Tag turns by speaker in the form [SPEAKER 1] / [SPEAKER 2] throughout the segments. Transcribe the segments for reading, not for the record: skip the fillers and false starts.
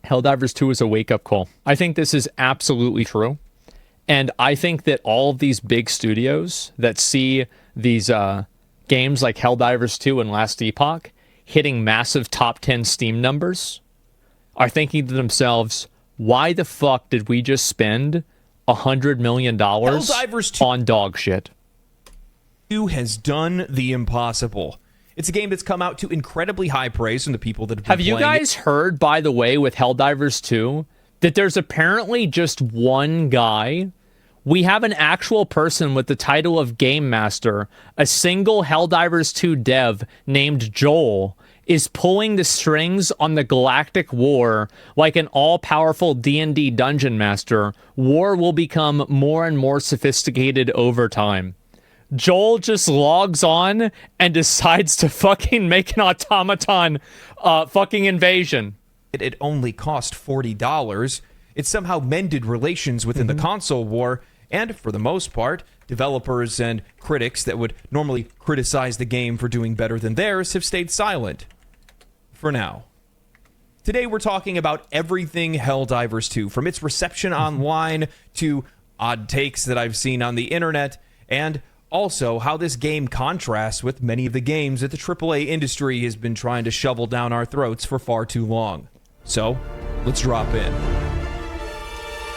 [SPEAKER 1] Helldivers 2 is a wake-up call. I think this is absolutely true. And I think that all of these big studios that see these games like Helldivers 2 and Last Epoch hitting massive top 10 Steam numbers are thinking to themselves, why the fuck did we just spend $100 million on dog shit?
[SPEAKER 2] 2 has done the impossible. It's a game that's come out to incredibly high praise from the people that have been playing.
[SPEAKER 1] Have you guys heard, by the way, with Helldivers 2, that there's apparently just one guy? We have an actual person with the title of Game Master, a single Helldivers 2 dev named Joel, is pulling the strings on the Galactic War like an all-powerful D&D dungeon master. War will become more and more sophisticated over time. Joel just logs on and decides to fucking make an automaton fucking invasion.
[SPEAKER 2] It only cost $40. It somehow mended relations within the console war, and for the most part, developers and critics that would normally criticize the game for doing better than theirs have stayed silent. For now. Today we're talking about everything Helldivers 2, from its reception online to odd takes that I've seen on the internet, and also how this game contrasts with many of the games that the AAA industry has been trying to shovel down our throats for far too long. So, let's drop in.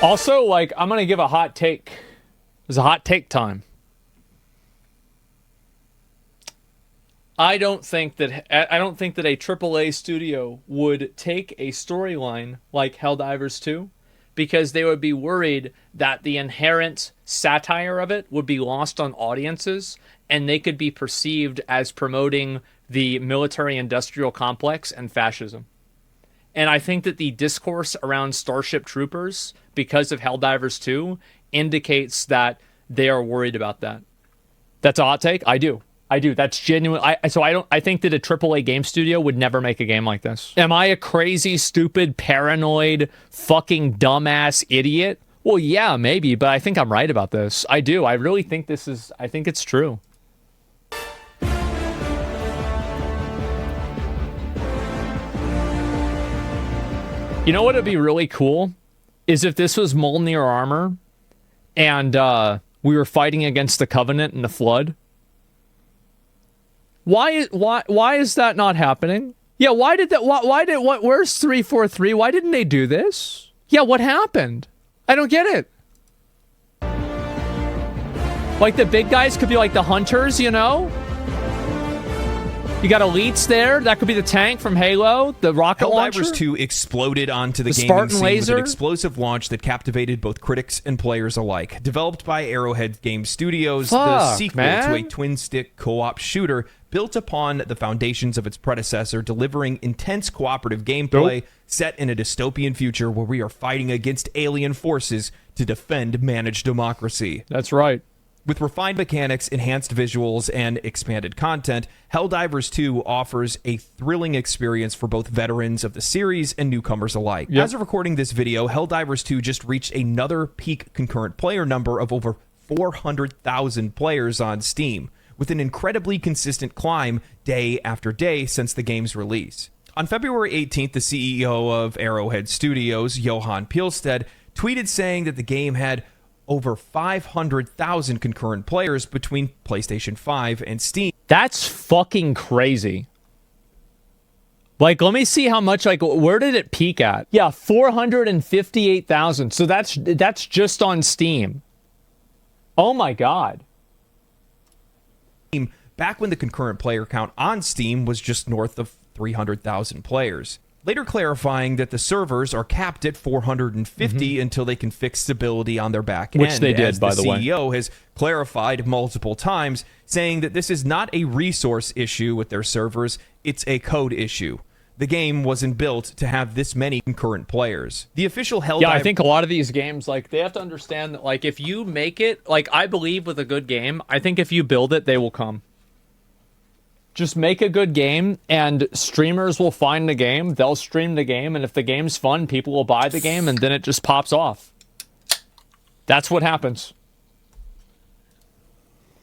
[SPEAKER 1] Also, like, I'm gonna give a hot take. It's a hot take time. I don't think that a AAA studio would take a storyline like Helldivers 2 because they would be worried that the inherent satire of it would be lost on audiences and they could be perceived as promoting the military-industrial complex and fascism. And I think that the discourse around Starship Troopers, because of Helldivers 2, indicates that they are worried about that. That's a hot take? I do. That's genuine. I think that a AAA game studio would never make a game like this. Am I a crazy, stupid, paranoid, fucking dumbass idiot? Well, yeah, maybe, but I think I'm right about this. I do. I really think I think it's true. You know what would be really cool? Is if this was Mjolnir armor and we were fighting against the Covenant and the Flood. Why is that not happening? Yeah, where's 343? Why didn't they do this? Yeah, what happened? I don't get it. Like the big guys could be like the hunters, you know? You got elites there. That could be the tank from Halo, the rocket launcher.
[SPEAKER 2] Helldivers 2 exploded onto the gaming scene with an explosive launch that captivated both critics and players alike. Developed by Arrowhead Game Studios, the sequel to a twin-stick co-op shooter built upon the foundations of its predecessor, delivering intense cooperative gameplay set in a dystopian future where we are fighting against alien forces to defend managed democracy.
[SPEAKER 1] That's right.
[SPEAKER 2] With refined mechanics, enhanced visuals, and expanded content, Helldivers 2 offers a thrilling experience for both veterans of the series and newcomers alike. Yep. As of recording this video, Helldivers 2 just reached another peak concurrent player number of over 400,000 players on Steam, with an incredibly consistent climb day after day since the game's release. On February 18th, the CEO of Arrowhead Studios, Johan Pilstead, tweeted saying that the game had over 500,000 concurrent players between PlayStation 5 and Steam.
[SPEAKER 1] That's fucking crazy. Like, let me see how much, like, where did it peak at? Yeah, 458,000. So that's just on Steam. Oh my God.
[SPEAKER 2] Back when the concurrent player count on Steam was just north of 300,000 players. Later clarifying that the servers are capped at 450 until they can fix stability on their back end.
[SPEAKER 1] Which they did, by the way.
[SPEAKER 2] The CEO has clarified multiple times, saying that this is not a resource issue with their servers, it's a code issue. The game wasn't built to have this many concurrent players. The official Helldivers...
[SPEAKER 1] Yeah, I think a lot of these games, like, they have to understand that, like, if you make it, like, I believe with a good game, I think if you build it, they will come. Just make a good game, and streamers will find the game, they'll stream the game, and if the game's fun, people will buy the game, and then it just pops off. That's what happens.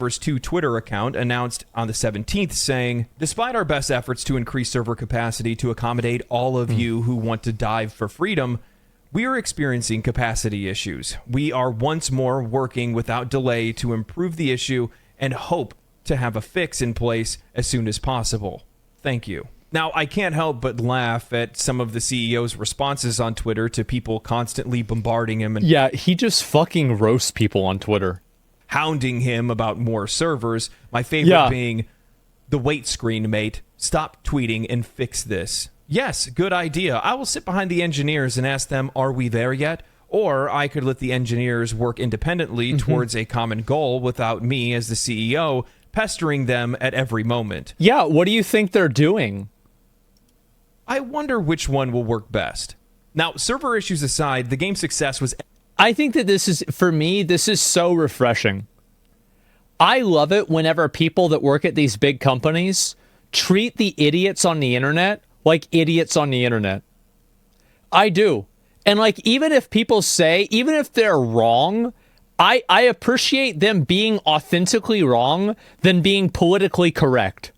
[SPEAKER 2] Helldivers 2 Twitter account announced on the 17th saying, "Despite our best efforts to increase server capacity to accommodate all of you who want to dive for freedom, we are experiencing capacity issues. We are once more working without delay to improve the issue and hope to have a fix in place as soon as possible. Thank you." Now, I can't help but laugh at some of the CEO's responses on Twitter to people constantly bombarding him and
[SPEAKER 1] he just fucking roasts people on Twitter,
[SPEAKER 2] hounding him about more servers. My favorite being, "The wait screen, mate. Stop tweeting and fix this." Yes, good idea. I will sit behind the engineers and ask them, are we there yet? Or I could let the engineers work independently towards a common goal without me as the CEO pestering them at every moment.
[SPEAKER 1] Yeah, what do you think they're doing?
[SPEAKER 2] I wonder which one will work best. Now, server issues aside, the game's success was...
[SPEAKER 1] I think that this is, for me, this is so refreshing. I love it whenever people that work at these big companies treat the idiots on the internet like idiots on the internet. I do. And like, even if people say, even if they're wrong, I appreciate them being authentically wrong than being politically correct.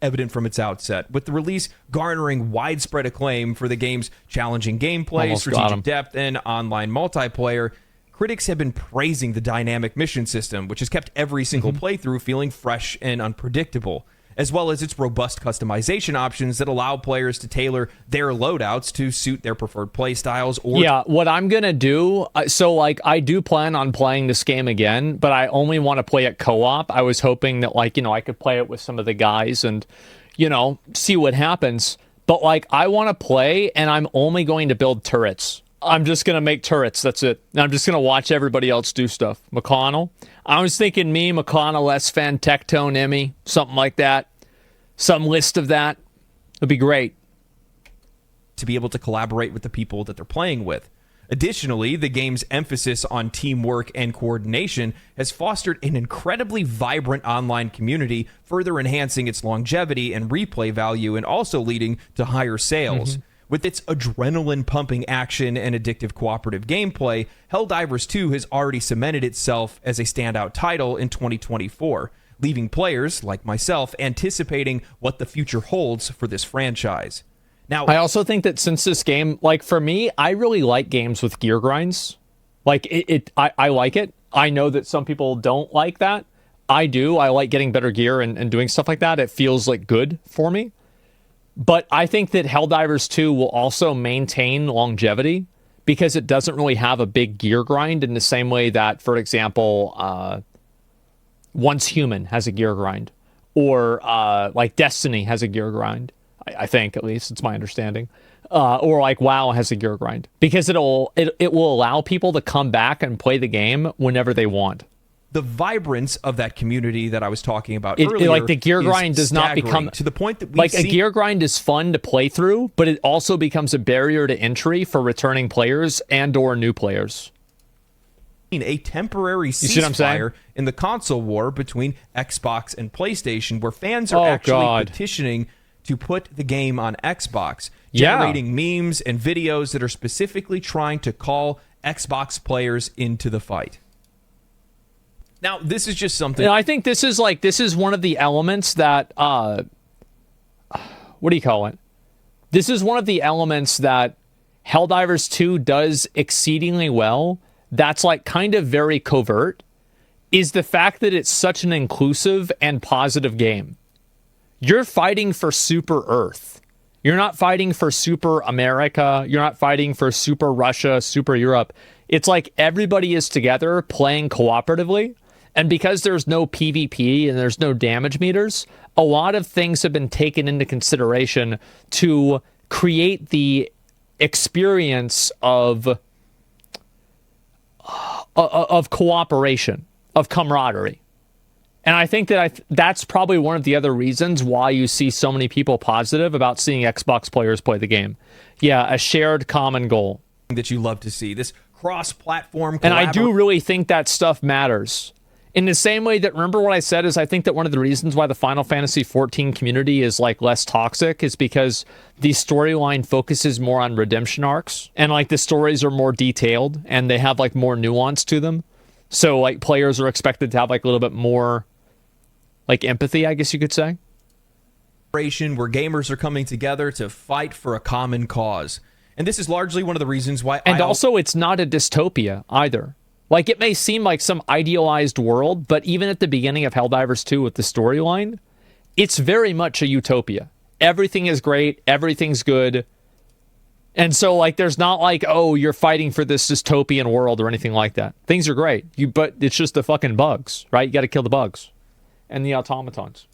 [SPEAKER 2] Evident from its outset, with the release garnering widespread acclaim for the game's challenging gameplay, strategic depth, and online multiplayer. Critics have been praising the dynamic mission system, which has kept every single playthrough feeling fresh and unpredictable, as well as its robust customization options that allow players to tailor their loadouts to suit their preferred playstyles. Or
[SPEAKER 1] what I'm gonna do, so like, I do plan on playing this game again, but I only want to play it co-op. I was hoping that, like, I could play it with some of the guys and, see what happens. But like, I want to play, and I'm only going to build turrets. I'm just gonna make turrets. That's it. And I'm just gonna watch everybody else do stuff. McConnell. I was thinking me, McConnell, S-Fan, Tectone, Emmy, something like that. Some list of that would be great.
[SPEAKER 2] To be able to collaborate with the people that they're playing with. Additionally, the game's emphasis on teamwork and coordination has fostered an incredibly vibrant online community, further enhancing its longevity and replay value and also leading to higher sales. With its adrenaline-pumping action and addictive cooperative gameplay, Helldivers 2 has already cemented itself as a standout title in 2024, leaving players, like myself, anticipating what the future holds for this franchise. Now,
[SPEAKER 1] I also think that since this game, like, for me, I really like games with gear grinds. Like, I like it. I know that some people don't like that. I do. I like getting better gear and doing stuff like that. It feels, like, good for me. But I think that Helldivers 2 will also maintain longevity because it doesn't really have a big gear grind in the same way that, for example, Once Human has a gear grind, or like Destiny has a gear grind. I think, at least it's my understanding, or like WoW has a gear grind, because it will allow people to come back and play the game whenever they want.
[SPEAKER 2] The vibrance of that community that I was talking about earlier,
[SPEAKER 1] like, the gear grind does not become
[SPEAKER 2] to the point that
[SPEAKER 1] a gear grind is fun to play through, but it also becomes a barrier to entry for returning players and/or new players.
[SPEAKER 2] A temporary ceasefire in the console war between Xbox and PlayStation, where fans are actually petitioning to put the game on Xbox, generating memes and videos that are specifically trying to call Xbox players into the fight. Now, this is just something...
[SPEAKER 1] I think this is one of the elements that... what do you call it? This is one of the elements that Helldivers 2 does exceedingly well, that's like kind of very covert, is the fact that it's such an inclusive and positive game. You're fighting for Super Earth. You're not fighting for Super America. You're not fighting for Super Russia, Super Europe. It's like everybody is together playing cooperatively. And because there's no PvP and there's no damage meters, a lot of things have been taken into consideration to create the experience of cooperation, of camaraderie. And I think that that's probably one of the other reasons why you see so many people positive about seeing Xbox players play the game. Yeah, a shared common goal.
[SPEAKER 2] That you love to see, this cross-platform
[SPEAKER 1] And I do really think that stuff matters. In the same way that, remember what I said is I think that one of the reasons why the Final Fantasy XIV community is like less toxic is because the storyline focuses more on redemption arcs, and like the stories are more detailed and they have like more nuance to them. So like players are expected to have like a little bit more like empathy, I guess you could say.
[SPEAKER 2] Where gamers are coming together to fight for a common cause. And this is largely one of the reasons why
[SPEAKER 1] also it's not a dystopia either. Like, it may seem like some idealized world, but even at the beginning of Helldivers 2 with the storyline, it's very much a utopia. Everything is great. Everything's good. And so, like, there's not like, oh, you're fighting for this dystopian world or anything like that. Things are great. But it's just the fucking bugs, right? You got to kill the bugs and the automatons.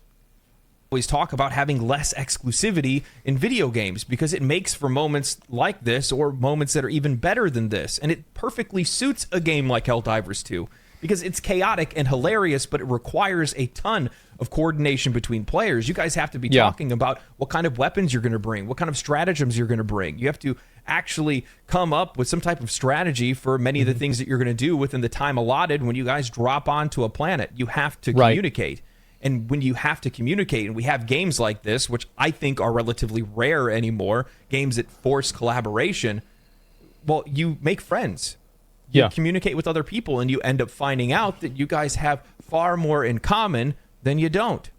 [SPEAKER 2] Always talk about having less exclusivity in video games because it makes for moments like this or moments that are even better than this, and it perfectly suits a game like Helldivers 2 because it's chaotic and hilarious, but it requires a ton of coordination between players. You guys have to be talking about what kind of weapons you're going to bring, what kind of stratagems you're going to bring. You have to actually come up with some type of strategy for many of the things that you're going to do within the time allotted when you guys drop onto a planet. You have to communicate. And when you have to communicate, and we have games like this, which I think are relatively rare anymore, games that force collaboration, well, you make friends. You communicate with other people, and you end up finding out that you guys have far more in common than you don't.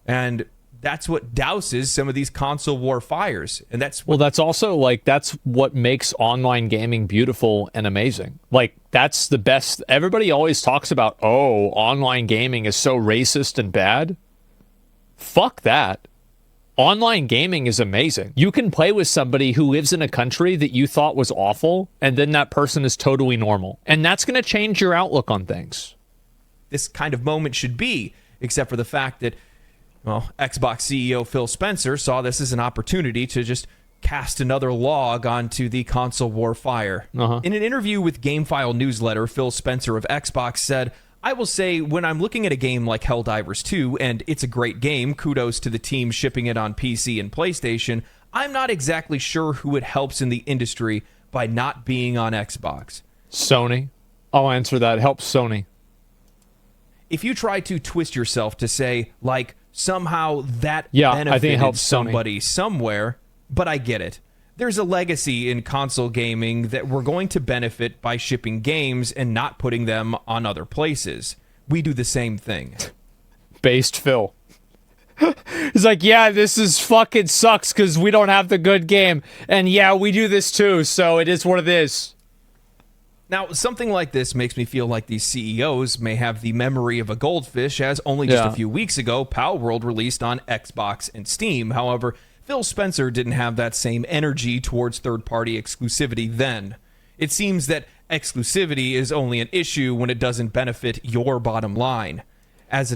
[SPEAKER 2] And that's what douses some of these console war fires. And that's
[SPEAKER 1] well, that's also like, that's what makes online gaming beautiful and amazing. Like, that's the best. Everybody always talks about, oh, online gaming is so racist and bad. Fuck that. Online gaming is amazing. You can play with somebody who lives in a country that you thought was awful, and then that person is totally normal. And that's going to change your outlook on things.
[SPEAKER 2] This kind of moment should be, except for the fact that, well, Xbox CEO Phil Spencer saw this as an opportunity to just cast another log onto the console war fire. In an interview with GameFile newsletter, Phil Spencer of Xbox said, "I will say, when I'm looking at a game like Helldivers 2, and it's a great game, kudos to the team shipping it on PC and PlayStation, I'm not exactly sure who it helps in the industry by not being on Xbox."
[SPEAKER 1] Sony. I'll answer that. It helps Sony.
[SPEAKER 2] If you try to twist yourself to say, like, somehow that
[SPEAKER 1] benefited
[SPEAKER 2] I think it helps
[SPEAKER 1] somebody
[SPEAKER 2] somewhere, but I get it. There's a legacy in console gaming that we're going to benefit by shipping games and not putting them on other places. We do the same thing.
[SPEAKER 1] Based Phil. He's like, yeah, this is fucking sucks because we don't have the good game. And yeah, we do this too, so it is what it is.
[SPEAKER 2] Now, something like this makes me feel like these CEOs may have the memory of a goldfish, as only just a few weeks ago, Palworld released on Xbox and Steam. However, Phil Spencer didn't have that same energy towards third-party exclusivity then. It seems that exclusivity is only an issue when it doesn't benefit your bottom line. As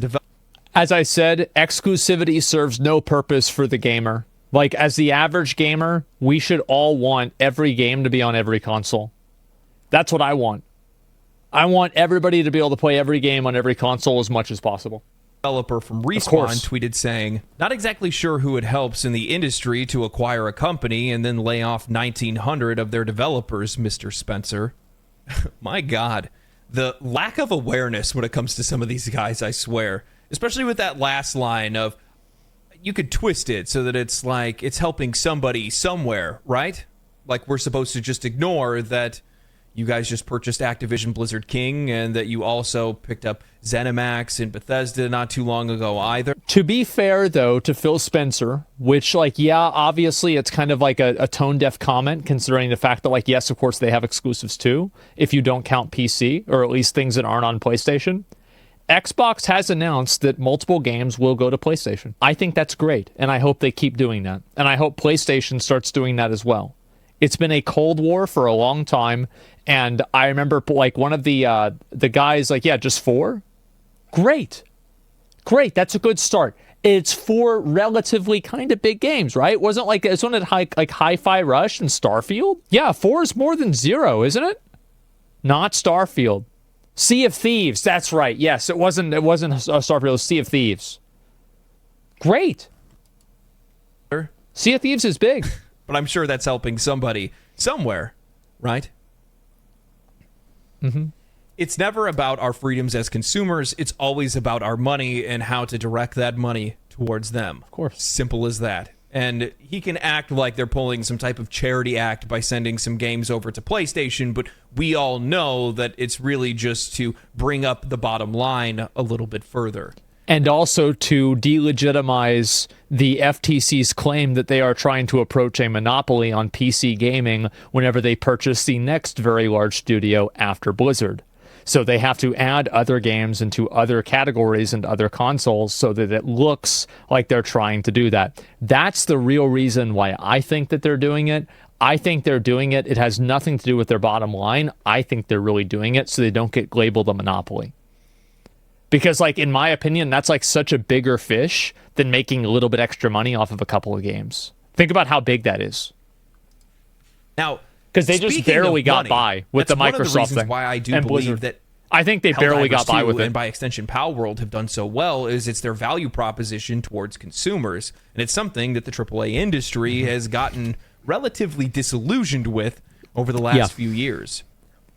[SPEAKER 1] I said, exclusivity serves no purpose for the gamer. Like, as the average gamer, we should all want every game to be on every console. That's what I want. I want everybody to be able to play every game on every console as much as possible.
[SPEAKER 2] Developer from Respawn tweeted saying, "Not exactly sure who it helps in the industry to acquire a company and then lay off 1,900 of their developers, Mr. Spencer." My God, the lack of awareness when it comes to some of these guys, I swear. Especially with that last line of, you could twist it so that it's like it's helping somebody somewhere, right? Like we're supposed to just ignore that you guys just purchased Activision Blizzard King and that you also picked up ZeniMax and Bethesda not too long ago either.
[SPEAKER 1] To be fair, though, to Phil Spencer, which, like, yeah, obviously it's kind of like a tone-deaf comment considering the fact that, like, yes, of course they have exclusives too, if you don't count PC, or at least things that aren't on PlayStation. Xbox has announced that multiple games will go to PlayStation. I think that's great, and I hope they keep doing that. And I hope PlayStation starts doing that as well. It's been a Cold War for a long time, and I remember, like, one of the guys, like, yeah, just 4? Great. That's a good start. It's 4 relatively kind of big games, right? Wasn't like, isn't it like Hi-Fi Rush and Starfield? Yeah, 4 is more than 0, isn't it? Not Starfield. Sea of Thieves, that's right. Yes, it wasn't Starfield, it was Sea of Thieves. Great. Sea of Thieves is big.
[SPEAKER 2] But I'm sure that's helping somebody somewhere, right?
[SPEAKER 1] Mm-hmm.
[SPEAKER 2] It's never about our freedoms as consumers. It's always about our money and how to direct that money towards them.
[SPEAKER 1] Of course.
[SPEAKER 2] Simple as that. And he can act like they're pulling some type of charity act by sending some games over to PlayStation, but we all know that it's really just to bring up the bottom line a little bit further.
[SPEAKER 1] And also to delegitimize the FTC's claim that they are trying to approach a monopoly on PC gaming whenever they purchase the next very large studio after Blizzard. So they have to add other games into other categories and other consoles so that it looks like they're trying to do that. That's the real reason why I think that they're doing it. I think they're doing it. It has nothing to do with their bottom line. I think they're really doing it so they don't get labeled a monopoly. Because, like, in my opinion, that's like such a bigger fish than making a little bit extra money off of a couple of games. Think about how big that is.
[SPEAKER 2] Now,
[SPEAKER 1] because they just barely got by with the Microsoft thing.
[SPEAKER 2] Why I do
[SPEAKER 1] and
[SPEAKER 2] believe
[SPEAKER 1] Blizzard.
[SPEAKER 2] that
[SPEAKER 1] I think they barely got by with it.
[SPEAKER 2] And by extension, Palworld have done so well is it's their value proposition towards consumers. And it's something that the AAA industry has gotten relatively disillusioned with over the last few years.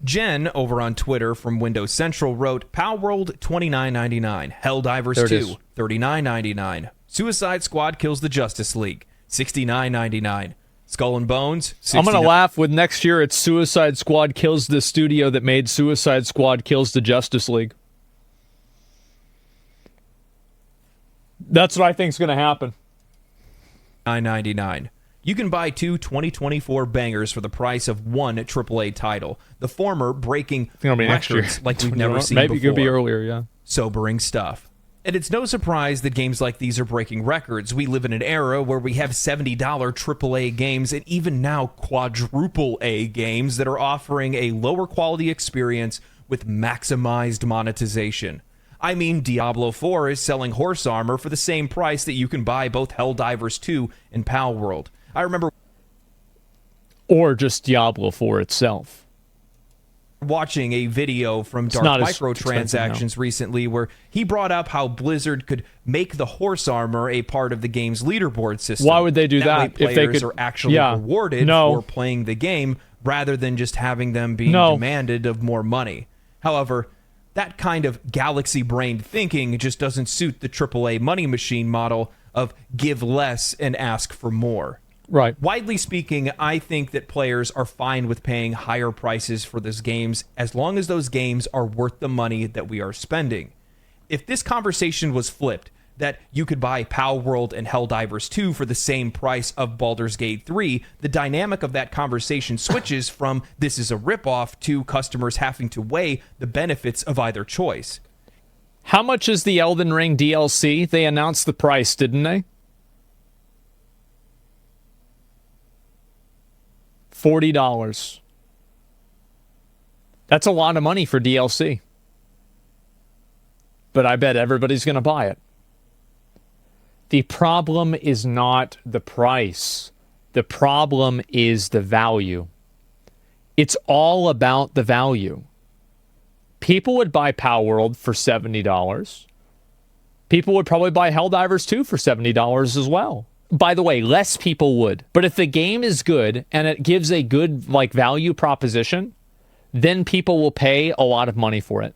[SPEAKER 2] Jen, over on Twitter from Windows Central, wrote, Palworld, $29.99. Helldivers 2, $39.99. Suicide Squad Kills the Justice League, $69.99. Skull and Bones, $69.
[SPEAKER 1] I'm going to laugh with next year it's Suicide Squad Kills the studio that made Suicide Squad Kills the Justice League. That's what I think is going to happen.
[SPEAKER 2] $9.99. You can buy two 2024 bangers for the price of one AAA title. The former breaking records like we've never seen before.
[SPEAKER 1] Maybe it could be earlier, yeah.
[SPEAKER 2] Sobering stuff. And it's no surprise that games like these are breaking records. We live in an era where we have $70 AAA games and even now quadruple A games that are offering a lower quality experience with maximized monetization. I mean, Diablo 4 is selling horse armor for the same price that you can buy both Helldivers 2 and Palworld. I remember...
[SPEAKER 1] Or just Diablo 4 itself.
[SPEAKER 2] Watching a video from Dark Microtransactions recently where he brought up how Blizzard could make the horse armor a part of the game's leaderboard system.
[SPEAKER 1] Why would they do that?
[SPEAKER 2] Way players
[SPEAKER 1] if they could,
[SPEAKER 2] are actually rewarded for playing the game rather than just having them being demanded of more money. However, that kind of galaxy-brained thinking just doesn't suit the AAA money machine model of give less and ask for more.
[SPEAKER 1] Right.
[SPEAKER 2] Widely speaking, I think that players are fine with paying higher prices for those games as long as those games are worth the money that we are spending. If this conversation was flipped, that you could buy Palworld and Helldivers 2 for the same price of Baldur's Gate 3, the dynamic of that conversation switches from this is a ripoff to customers having to weigh the benefits of either choice.
[SPEAKER 1] How much is the Elden Ring DLC? They announced the price, didn't they? $40. That's a lot of money for DLC. But I bet everybody's going to buy it. The problem is not the price. The problem is the value. It's all about the value. People would buy Palworld for $70. People would probably buy Helldivers 2 for $70 as well. By the way, less people would. But if the game is good and it gives a good value proposition, then people will pay a lot of money for it.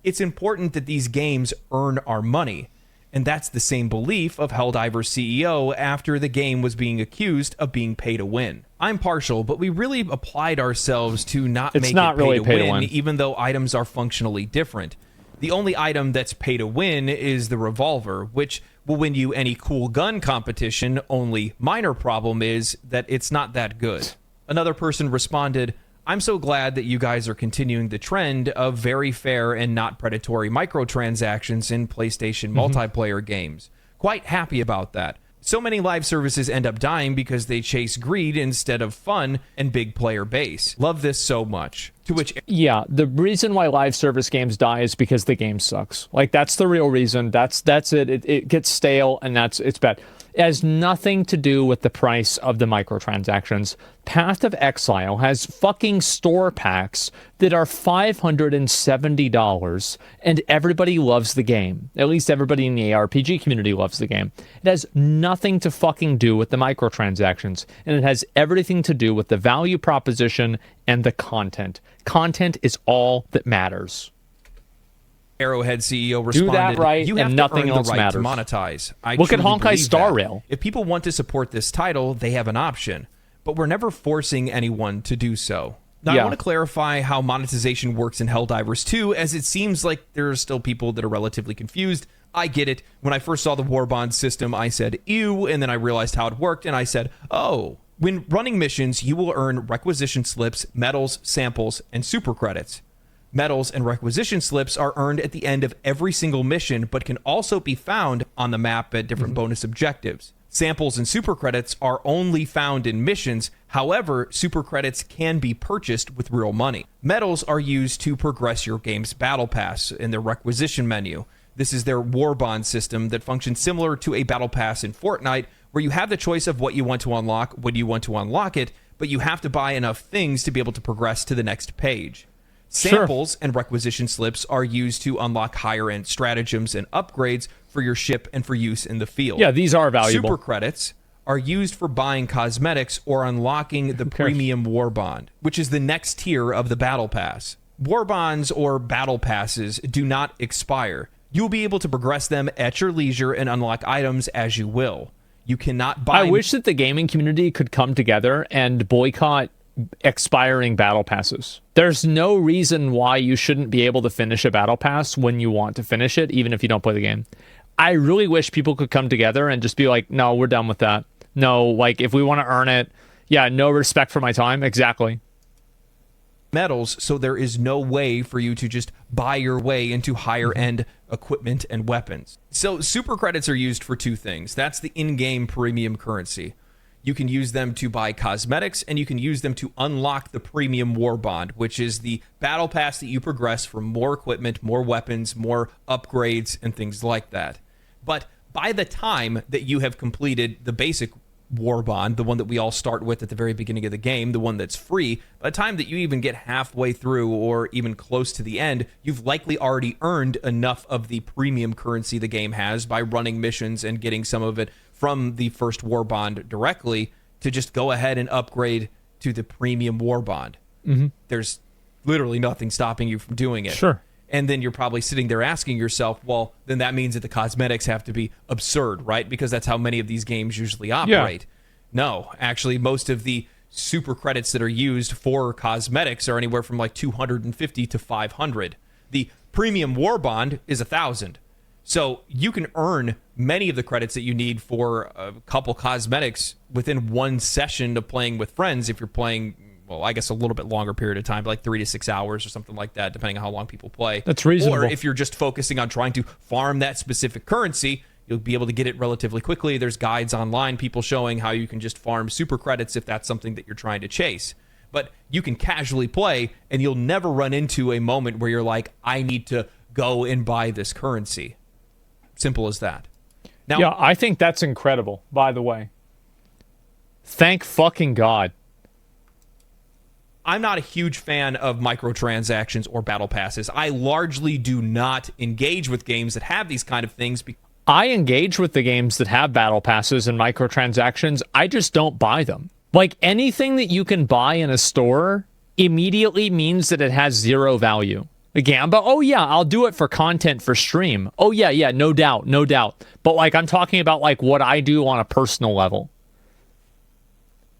[SPEAKER 2] It's important that these games earn our money. And that's the same belief of Helldivers CEO after the game was being accused of being pay to win. I'm partial, but we really applied ourselves to not make it pay to win, even though items are functionally different. The only item that's pay to win is the revolver, which will win you any cool gun competition. Only minor problem is that it's not that good. Another person responded, I'm so glad that you guys are continuing the trend of very fair and not predatory microtransactions in PlayStation multiplayer games. Quite happy about that. So many live services end up dying because they chase greed instead of fun and big player base. Love this so much. To which...
[SPEAKER 1] Yeah, the reason why live service games die is because the game sucks. That's the real reason. That's it. It gets stale and it's bad. It has nothing to do with the price of the microtransactions. Path of Exile has fucking store packs that are $570, and everybody loves the game. At least everybody in the ARPG community loves the game. It has nothing to fucking do with the microtransactions, and it has everything to do with the value proposition and the content. Content is all that matters.
[SPEAKER 2] Arrowhead CEO
[SPEAKER 1] Do
[SPEAKER 2] responded,
[SPEAKER 1] that right,
[SPEAKER 2] "You have
[SPEAKER 1] and
[SPEAKER 2] to
[SPEAKER 1] nothing
[SPEAKER 2] earn
[SPEAKER 1] else
[SPEAKER 2] the right
[SPEAKER 1] matters."
[SPEAKER 2] to monetize. I
[SPEAKER 1] Look at
[SPEAKER 2] truly
[SPEAKER 1] Honkai
[SPEAKER 2] believe
[SPEAKER 1] Star
[SPEAKER 2] that.
[SPEAKER 1] Rail.
[SPEAKER 2] If people want to support this title, they have an option, but we're never forcing anyone to do so. Now,
[SPEAKER 1] Yeah.
[SPEAKER 2] I want to clarify how monetization works in Helldivers 2, as it seems like there are still people that are relatively confused. I get it. When I first saw the War Bond system, I said, ew, and then I realized how it worked, and I said, oh. When running missions, you will earn requisition slips, medals, samples, and super credits. Medals and requisition slips are earned at the end of every single mission, but can also be found on the map at different bonus objectives. Samples and super credits are only found in missions. However, super credits can be purchased with real money. Medals are used to progress your game's battle pass in the requisition menu. This is their War Bond system that functions similar to a battle pass in Fortnite, where you have the choice of what you want to unlock when you want to unlock it, but you have to buy enough things to be able to progress to the next page. Samples and requisition slips are used to unlock higher-end stratagems and upgrades for your ship and for use in the field.
[SPEAKER 1] Yeah, these are valuable.
[SPEAKER 2] Super credits are used for buying cosmetics or unlocking the premium War Bond, which is the next tier of the Battle Pass. War Bonds or Battle Passes do not expire. You will be able to progress them at your leisure and unlock items as you will. You cannot buy...
[SPEAKER 1] I wish that the gaming community could come together and boycott expiring battle passes. There's no reason why you shouldn't be able to finish a battle pass when you want to finish it, even if you don't play the game. I really wish people could come together and just be like, no, we're done with that. No, like, if we want to earn it, yeah, no respect for my time. Exactly.
[SPEAKER 2] Medals, so there is no way for you to just buy your way into higher end equipment and weapons. So super credits are used for two things. That's the in-game premium currency. You can use them to buy cosmetics, and you can use them to unlock the premium War Bond, which is the battle pass that you progress for more equipment, more weapons, more upgrades, and things like that. But by the time that you have completed the basic War Bond, the one that we all start with at the very beginning of the game, the one that's free, by the time that you even get halfway through or even close to the end, you've likely already earned enough of the premium currency the game has by running missions and getting some of it from the first War Bond directly to just go ahead and upgrade to the premium War Bond. There's literally nothing stopping you from doing it.
[SPEAKER 1] Sure.
[SPEAKER 2] And then you're probably sitting there asking yourself, well, then that means that the cosmetics have to be absurd, right? Because that's how many of these games usually operate. Yeah. No, actually, most of the super credits that are used for cosmetics are anywhere from like 250 to 500. The premium War Bond is 1,000. So you can earn many of the credits that you need for a couple cosmetics within one session of playing with friends if you're playing, well, I guess a little bit longer period of time, like 3 to 6 hours or something like that, depending on how long people play.
[SPEAKER 1] That's reasonable.
[SPEAKER 2] Or if you're just focusing on trying to farm that specific currency, you'll be able to get it relatively quickly. There's guides online, people showing how you can just farm super credits if that's something that you're trying to chase. But you can casually play, and you'll never run into a moment where you're like, I need to go and buy this currency. Simple as that. Now,
[SPEAKER 1] yeah, I think that's incredible, by the way. Thank fucking God.
[SPEAKER 2] I'm not a huge fan of microtransactions or battle passes. I largely do not engage with games that have these kind of things.
[SPEAKER 1] I engage with the games that have battle passes and microtransactions. I just don't buy them. Like, anything that you can buy in a store immediately means that it has zero value. Again, but oh yeah, I'll do it for content for stream. Oh yeah, no doubt, no doubt. But like, I'm talking about like what I do on a personal level.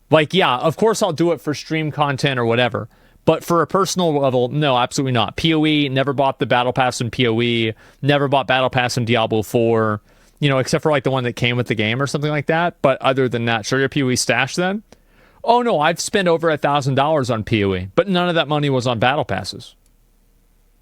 [SPEAKER 1] Like, yeah, of course I'll do it for stream content or whatever. But for a personal level, no, absolutely not. PoE, never bought the Battle Pass in PoE, never bought Battle Pass in Diablo 4, you know, except for like the one that came with the game or something like that. But other than that, sure, your PoE stash then? Oh no, I've spent over $1,000 on PoE, but none of that money was on Battle Passes.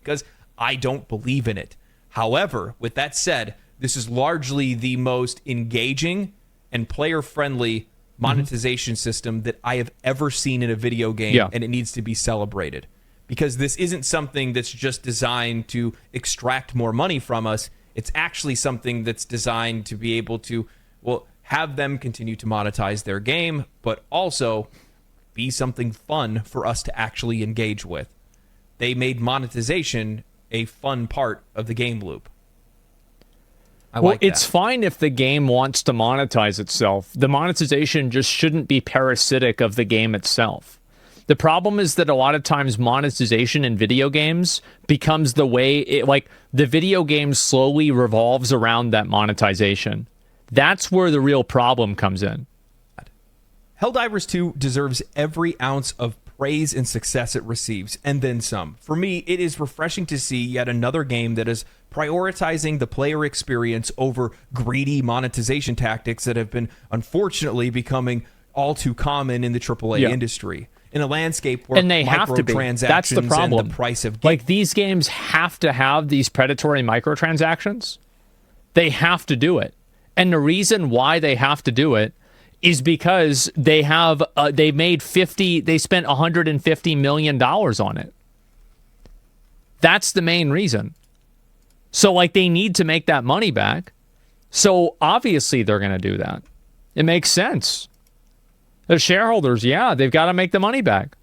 [SPEAKER 2] Because I don't believe in it. However, with that said, this is largely the most engaging and player-friendly monetization system that I have ever seen in a video game, and it needs to be celebrated. Because this isn't something that's just designed to extract more money from us. It's actually something that's designed to be able to, well, have them continue to monetize their game, but also be something fun for us to actually engage with. They made monetization a fun part of the game loop.
[SPEAKER 1] Well, it's fine if the game wants to monetize itself. The monetization just shouldn't be parasitic of the game itself. The problem is that a lot of times monetization in video games becomes the way it, like, the video game slowly revolves around that monetization. That's where the real problem comes in.
[SPEAKER 2] Helldivers 2 deserves every ounce of praise and success it receives, and then some. For me, it is refreshing to see yet another game that is prioritizing the player experience over greedy monetization tactics that have been unfortunately becoming all too common in the AAA industry. In a landscape where
[SPEAKER 1] and they have to be. That's the problem.
[SPEAKER 2] And the price of
[SPEAKER 1] like, these games have to have these predatory microtransactions. They have to do it. And the reason why they have to do it is because they have they spent $150 million on it. That's the main reason. So, like, they need to make that money back. So obviously they're going to do that. It makes sense. The shareholders, yeah, they've got to make the money back.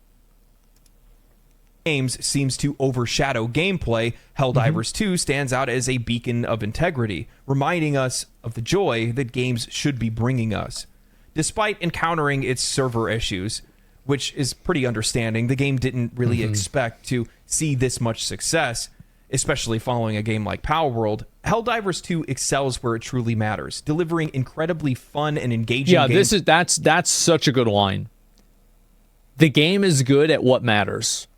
[SPEAKER 2] Games seems to overshadow gameplay. Helldivers 2 stands out as a beacon of integrity, reminding us of the joy that games should be bringing us. Despite encountering its server issues, which is pretty understanding, the game didn't really expect to see this much success, especially following a game like Palworld. Helldivers 2 excels where it truly matters, delivering incredibly fun and engaging games.
[SPEAKER 1] That's such a good line. The game is good at what matters.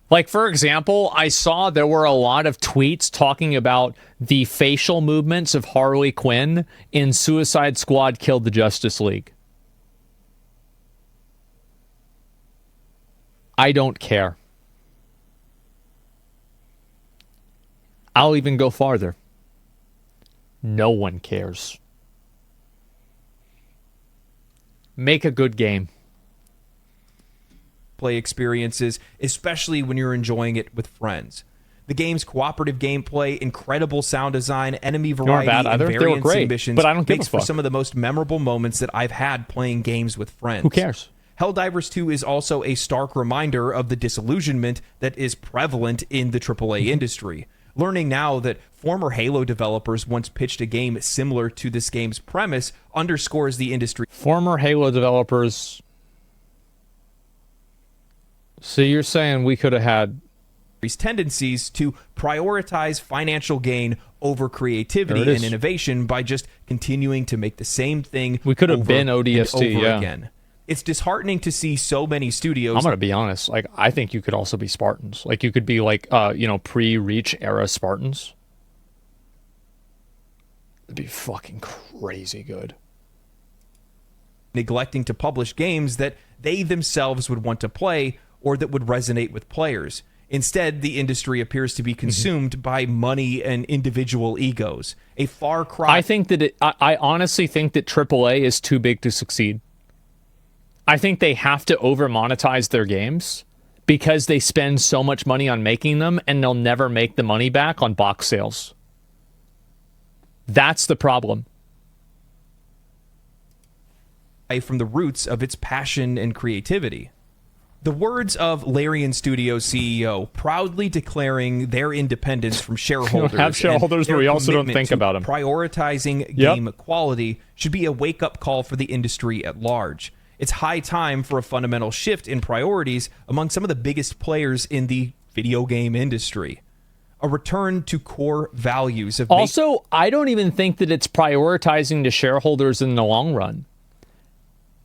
[SPEAKER 1] Like, for example, I saw there were a lot of tweets talking about the facial movements of Harley Quinn in Suicide Squad Killed the Justice League. I don't care. I'll even go farther. No one cares. Make a good game.
[SPEAKER 2] Play experiences, especially when you're enjoying it with friends. The game's cooperative gameplay, incredible sound design, enemy variety, and variance in missions
[SPEAKER 1] but I don't give
[SPEAKER 2] makes
[SPEAKER 1] a fuck.
[SPEAKER 2] for some of the most memorable moments that I've had playing games with friends.
[SPEAKER 1] Who cares?
[SPEAKER 2] Helldivers 2 is also a stark reminder of the disillusionment that is prevalent in the AAA industry. Learning now that former Halo developers once pitched a game similar to this game's premise underscores the industry.
[SPEAKER 1] Former Halo developers. So you're saying we could have had
[SPEAKER 2] tendencies to prioritize financial gain over creativity and innovation by just continuing to make the same thing.
[SPEAKER 1] We could have been ODST,
[SPEAKER 2] over again. It's disheartening to see so many studios.
[SPEAKER 1] I'm going to be honest. Like, I think you could also be Spartans. Like, you could be like, pre-Reach era Spartans. It'd be fucking crazy good.
[SPEAKER 2] Neglecting to publish games that they themselves would want to play or that would resonate with players. Instead, the industry appears to be consumed by money and individual egos. A far cry.
[SPEAKER 1] I think that I honestly think that AAA is too big to succeed. I think they have to over-monetize their games because they spend so much money on making them and they'll never make the money back on box sales. That's the problem.
[SPEAKER 2] From the roots of its passion and creativity. The words of Larian Studios CEO proudly declaring their independence from shareholders.
[SPEAKER 1] We don't have shareholders, but we also don't think about them.
[SPEAKER 2] Prioritizing game quality should be a wake-up call for the industry at large. It's high time for a fundamental shift in priorities among some of the biggest players in the video game industry. A return to core values of
[SPEAKER 1] also, I don't even think that it's prioritizing the shareholders in the long run.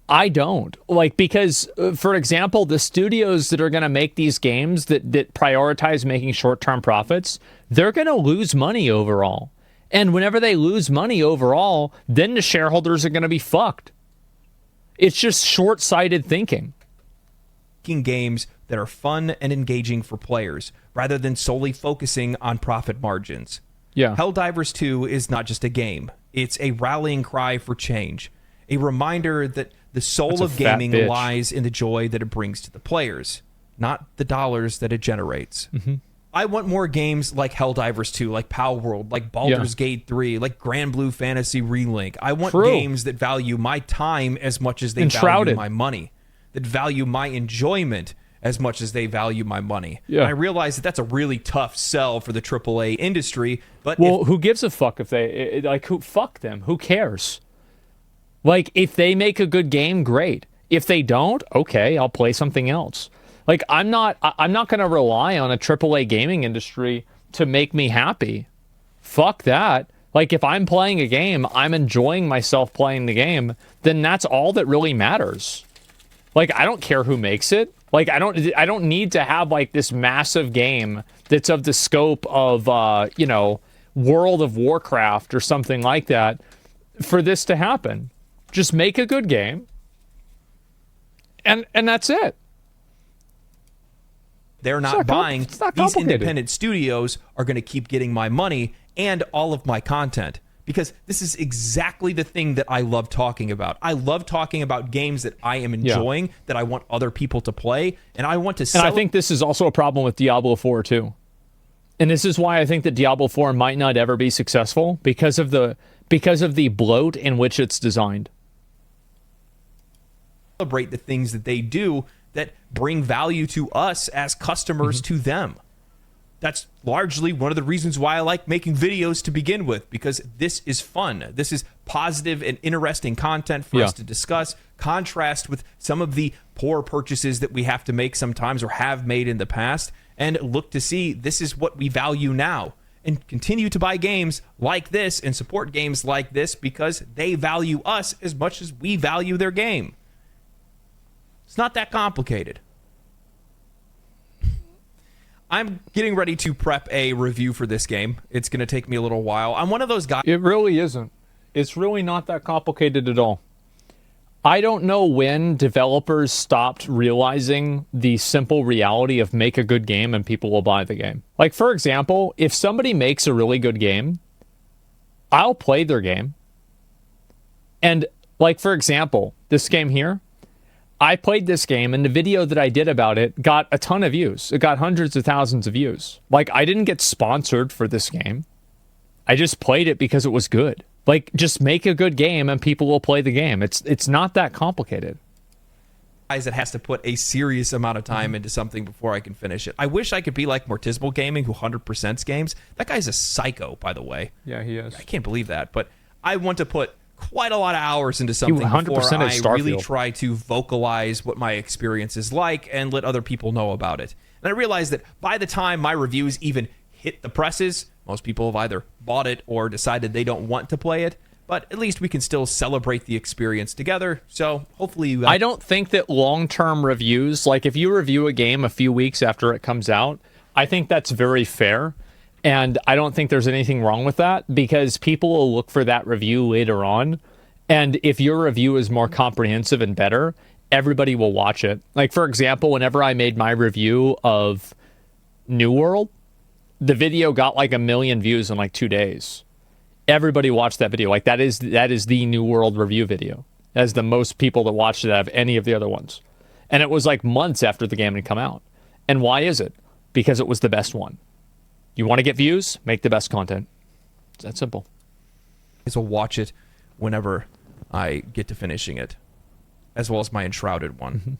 [SPEAKER 1] I don't. Like, because, for example, the studios that are going to make these games that prioritize making short-term profits, they're going to lose money overall. And whenever they lose money overall, then the shareholders are going to be fucked. It's just short-sighted thinking.
[SPEAKER 2] Making games that are fun and engaging for players, rather than solely focusing on profit margins.
[SPEAKER 1] Yeah.
[SPEAKER 2] Helldivers 2 is not just a game. It's a rallying cry for change. A reminder that the soul of gaming lies in the joy that it brings to the players, not the dollars that it generates. I want more games like Helldivers 2, like Palworld, like Baldur's Gate 3, like Grand Blue Fantasy Relink. I want games that value my time as much as they value my money, that value my enjoyment as much as they value my money. And I realize that that's a really tough sell for the AAA industry. But
[SPEAKER 1] who gives a fuck if they fuck them? Who cares? Like, if they make a good game, great. If they don't, okay, I'll play something else. Like I'm not going to rely on a AAA gaming industry to make me happy. Fuck that. Like if I'm playing a game, I'm enjoying myself playing the game, then that's all that really matters. Like I don't care who makes it. Like I don't need to have like this massive game that's of the scope of you know, World of Warcraft or something like that for this to happen. Just make a good game. And that's it.
[SPEAKER 2] They're not buying.
[SPEAKER 1] It's not
[SPEAKER 2] these
[SPEAKER 1] complicated.
[SPEAKER 2] independent studios are going to keep getting my money and all of my content, because this is exactly the thing that I love talking about. I love talking about games that I am enjoying, that I want other people to play, and I want to sell.
[SPEAKER 1] And I think this is also a problem with Diablo 4 too. And this is why I think that Diablo 4 might not ever be successful, because of the bloat in which it's designed.
[SPEAKER 2] Celebrate the things that they do that bring value to us as customers to them. That's largely one of the reasons why I like making videos to begin with, because this is fun. This is positive and interesting content for us to discuss, contrast with some of the poor purchases that we have to make sometimes or have made in the past, and look to see this is what we value now, and continue to buy games like this and support games like this because they value us as much as we value their game. It's not that complicated. I'm getting ready to prep a review for this game. It's going to take me a little while. I'm one of those guys.
[SPEAKER 1] It really isn't. It's really not that complicated at all. I don't know when developers stopped realizing the simple reality of make a good game and people will buy the game. Like, for example, if somebody makes a really good game, I'll play their game. And, like, for example, this game here, I played this game, and the video that I did about it got a ton of views. It got hundreds of thousands of views. Like, I didn't get sponsored for this game. I just played it because it was good. Like, just make a good game, and people will play the game. It's not that complicated.
[SPEAKER 2] That has to put a serious amount of time into something before I can finish it. I wish I could be like Mortismal Gaming, who 100%s games. That guy's a psycho, by the way.
[SPEAKER 1] Yeah, he is.
[SPEAKER 2] I can't believe that, but I want to put quite a lot of hours into something before I really try to vocalize what my experience is like and let other people know about it. And I realize that by the time my reviews even hit the presses, most people have either bought it or decided they don't want to play it, but at least we can still celebrate the experience together. So hopefully you...
[SPEAKER 1] I don't think that long-term reviews, like if you review a game a few weeks after it comes out, I think that's very fair. And I don't think there's anything wrong with that, because people will look for that review later on. And if your review is more comprehensive and better, everybody will watch it. Like, for example, whenever I made my review of New World, the video got like 1 million views in like 2 days. Everybody watched that video. Like, that is the New World review video. That is the most people that watched it out of any of the other ones. And it was like months after the game had come out. And why is it? Because it was the best one. You want to get views? Make the best content. It's that simple.
[SPEAKER 2] So watch it whenever I get to finishing it, as well as my Enshrouded one.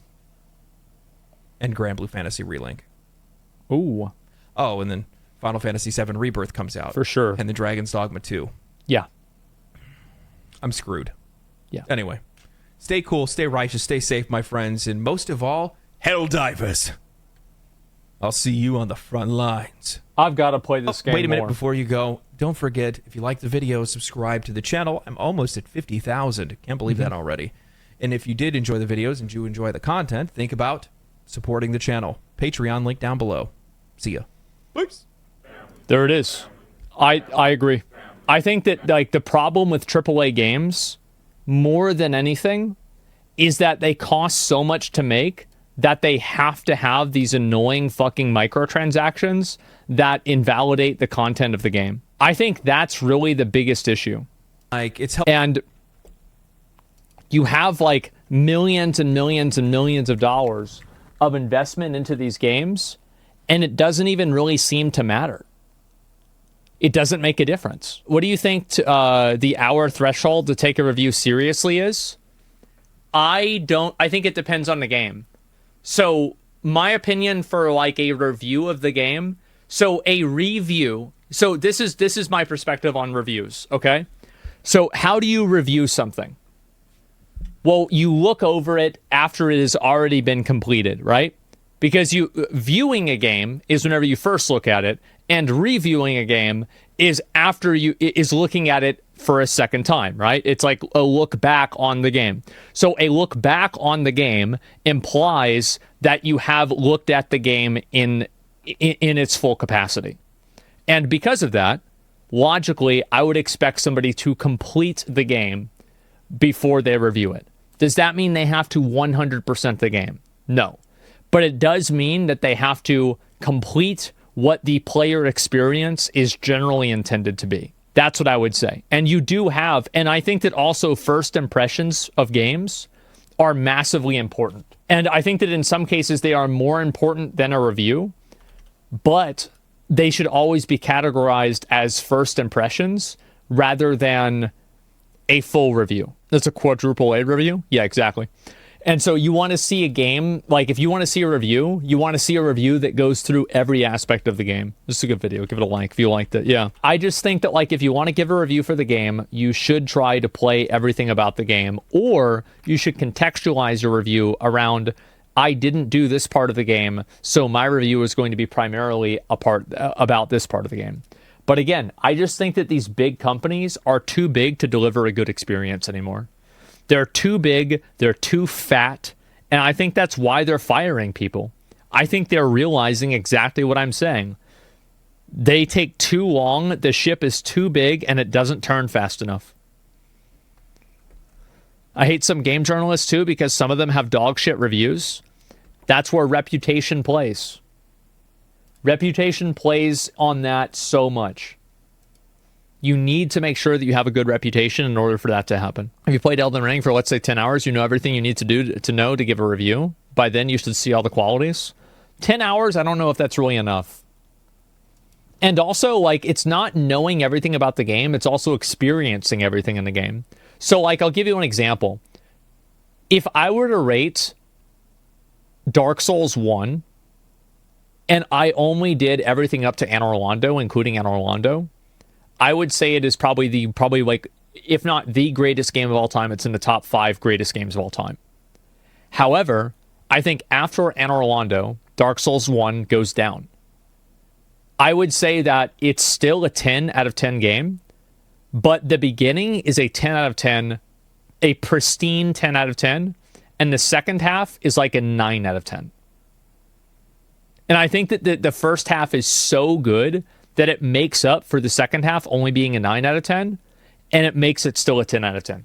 [SPEAKER 2] And Grand Blue Fantasy Relink.
[SPEAKER 1] Ooh.
[SPEAKER 2] Oh, and then Final Fantasy VII Rebirth comes out.
[SPEAKER 1] For sure.
[SPEAKER 2] And the Dragon's Dogma 2.
[SPEAKER 1] Yeah.
[SPEAKER 2] I'm screwed.
[SPEAKER 1] Yeah.
[SPEAKER 2] Anyway, stay cool, stay righteous, stay safe, my friends, and most of all, Helldivers. I'll see you on the front lines.
[SPEAKER 1] I've got to play this game
[SPEAKER 2] Wait a minute
[SPEAKER 1] more.
[SPEAKER 2] before you go. Don't forget, if you like the video, subscribe to the channel. I'm almost at 50,000. Can't believe that already. And if you did enjoy the videos and you enjoy the content, think about supporting the channel. Patreon link down below. See ya. Peace.
[SPEAKER 1] There it is. I agree. I think that like the problem with AAA games, more than anything, is that they cost so much to make that they have to have these annoying fucking microtransactions that invalidate the content of the game. I think that's really the biggest issue.
[SPEAKER 2] Like, it's
[SPEAKER 1] and you have like millions and millions and millions of dollars of investment into these games, and it doesn't even really seem to matter. It doesn't make a difference. What do you think the hour threshold to take a review seriously is? I think it depends on the game. So my opinion for like a review of the game, so a review, so this is my perspective on reviews, okay? So how do you review something? Well, you look over it after it has already been completed, right? Because viewing a game is whenever you first look at it, and reviewing a game is after is looking at it for a second time, right? It's like a look back on the game. So a look back on the game implies that you have looked at the game in its full capacity. And because of that, logically, I would expect somebody to complete the game before they review it. Does that mean they have to 100% the game? No. But it does mean that they have to complete what the player experience is generally intended to be. That's what I would say. And you do have, and I think that also first impressions of games are massively important. And I think that in some cases they are more important than a review, but they should always be categorized as first impressions rather than a full review. That's a quadruple A review? Yeah, exactly. And so you want to see a game, like if you want to see a review, you want to see a review that goes through every aspect of the game. This is a good video. Give it a like if you liked it. Yeah. I just think that like if you want to give a review for the game, you should try to play everything about the game, or you should contextualize your review around, I didn't do this part of the game, so my review is going to be primarily about this part of the game. But again, I just think that these big companies are too big to deliver a good experience anymore. They're too big, they're too fat, and I think that's why they're firing people. I think they're realizing exactly what I'm saying. They take too long, the ship is too big, and it doesn't turn fast enough. I hate some game journalists too because some of them have dog shit reviews. That's where reputation plays. Reputation plays on that so much. You need to make sure that you have a good reputation in order for that to happen. If you played Elden Ring for, let's say, 10 hours, you know everything you need to do to know to give a review. By then, you should see all the qualities. 10 hours, I don't know if that's really enough. And also, like, it's not knowing everything about the game. It's also experiencing everything in the game. So, like, I'll give you an example. If I were to rate Dark Souls 1, and I only did everything up to Anor Londo, including Anor Londo, I would say it is probably like, if not the greatest game of all time, it's in the top 5 greatest games of all time. However, I think after Anor Londo, Dark Souls 1 goes down. I would say that it's still a 10 out of 10 game, but the beginning is a 10 out of 10, a pristine 10 out of 10, and the second half is like a 9 out of 10. And I think that the first half is so good that it makes up for the second half only being a 9 out of 10, and it makes it still a 10 out of 10.